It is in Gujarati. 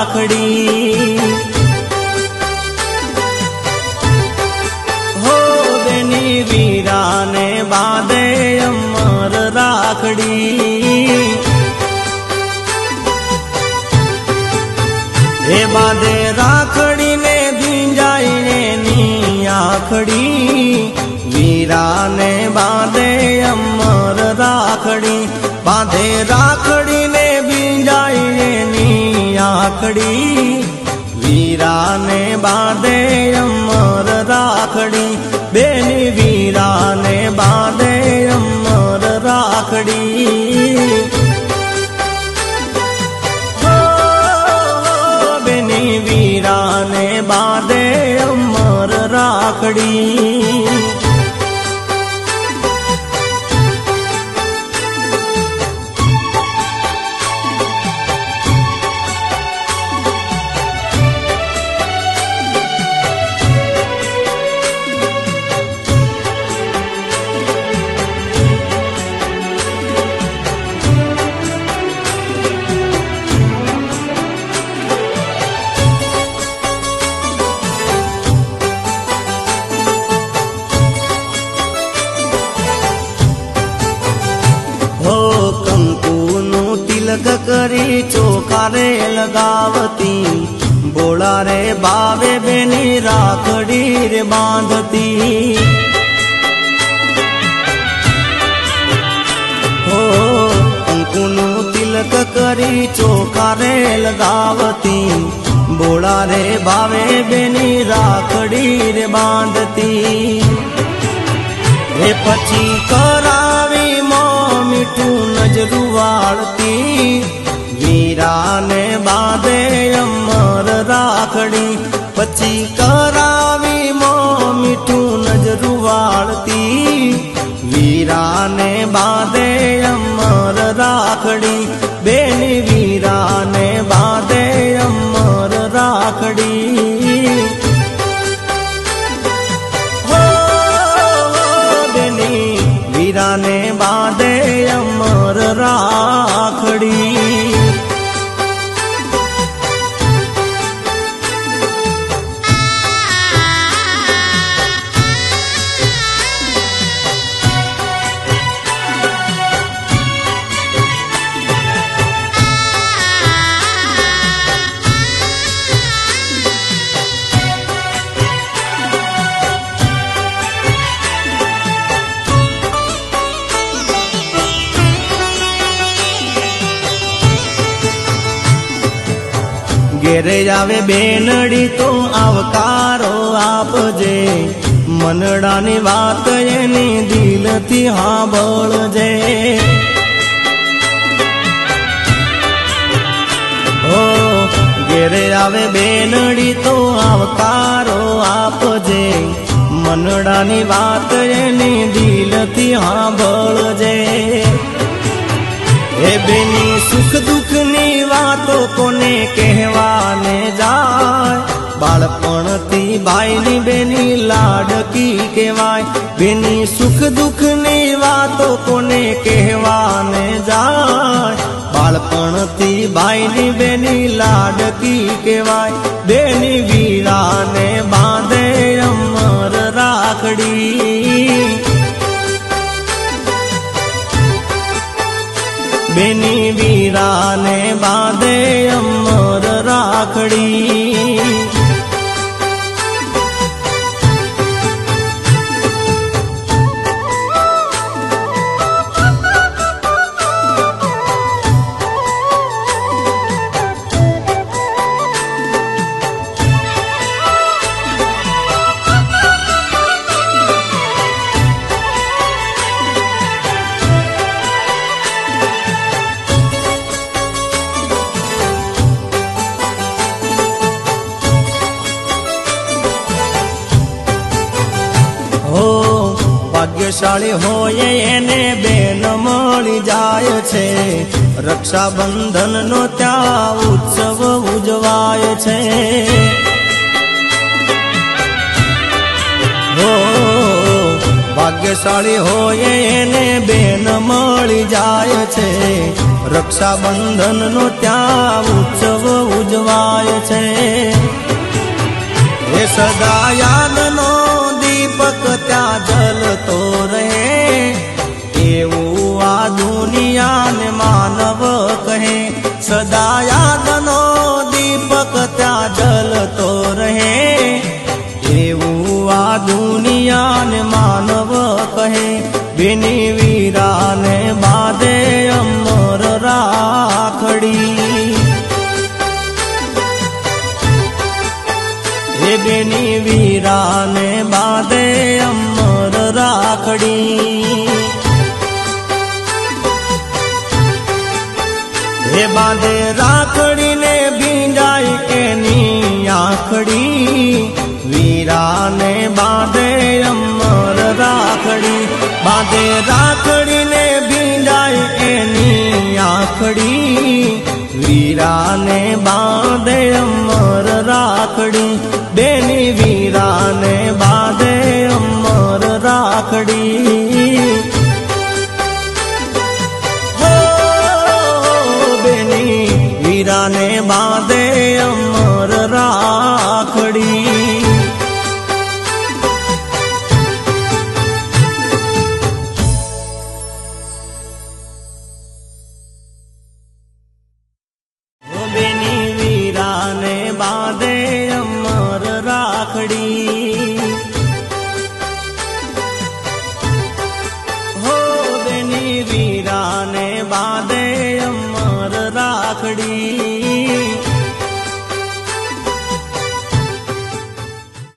રાખડી હો બેની વીરાને બાંધે અમર રાખડી હે બાંધે રાખડીને ભીંજાઈને ની આખડી વીરાને બાંધે અમર રાખડી બાંધે રાખડીને ભીંજાઈને ની આખડી વીરાને બાંધે અમર રાખડી બેની વીરાને બાંધે અમર રાખડી બેની વીરાને બાંધે અમર રાખડી કરી ચોખારે લગાવતી બોળા રે બાવે બેની રાખડી રે બાંધતી હો કંકુનું તિલક કરી ચોખારે લગાવતી બોળા રે બાવે બેની રાખડી રે બાંધતી હે પછી કરાવી મોં મીઠું નજરું વાળતી વીરાને બાંધે અમર રાખડી પછી કરાવી મોં મીઠું નજરું વાળતી વીરાને બાંધે અમર રાખડી બેની વીરાને બાંધે અમર રાખડી વીરાને બાંધે અમર રાખડી ઘેરે આવે બેનડી તો આવકારો આપજે મનડાની વાત એની દિલથી સાંભળજે હો ઘેરે આવે બેનડી તો આવકારો આપજે મનડાની વાત એની દિલથી સાંભળજે હે બેની સુખ દુઃખની વાતો કોને કહેવાને જાય બાળપણથી ભાઈની બેની લાડકી કહેવાય બેની સુખ દુઃખની વાતો કોને કહેવાને જાય બાળપણથી ભાઈની બેની લાડકી કહેવાય બેની વીરાને બાંધે અમર રાખડી બેની વીરાને બાંધે અમર રાખડી ભાગ્યશાળી હોય એને બેન મળી જાય છે રક્ષાબંધનનો ત્યાં ઉત્સવ ઉજવાય છે હો ભાગ્યશાળી હોય એને બેન મળી જાય છે રક્ષાબંધનનો ત્યાં ઉત્સવ ઉજવાય છે. એ સદા યાદનો દીપક ત્યાં જલતો રહે, એવું આ દુનિયાને માનવ કહે. સદા યાદનો દીપક ત્યાં જલતો રહે, એવું આ દુનિયાને માનવ કહે. બેની વીરાને બાંધે અમર રાખડી, હે બેની વીરાને બાંધે અમર રાખડી. હે બાંધે રાખડીને ભીંજાય એની આંખડી, વીરાને બાંધે અમર રાખડી. બાંધે રાખડીને ભીંજાય એની આંખડી, વીરાને બાંધે અમર રાખડી. બેની વીરાને બાંધે અમર રાખડી. વીરાને બાંધે અમર રાખડી. બેની વીરાને બાંધે અમર રાખડી. હો બેની વીરાને બાંધે અમર રાખડી.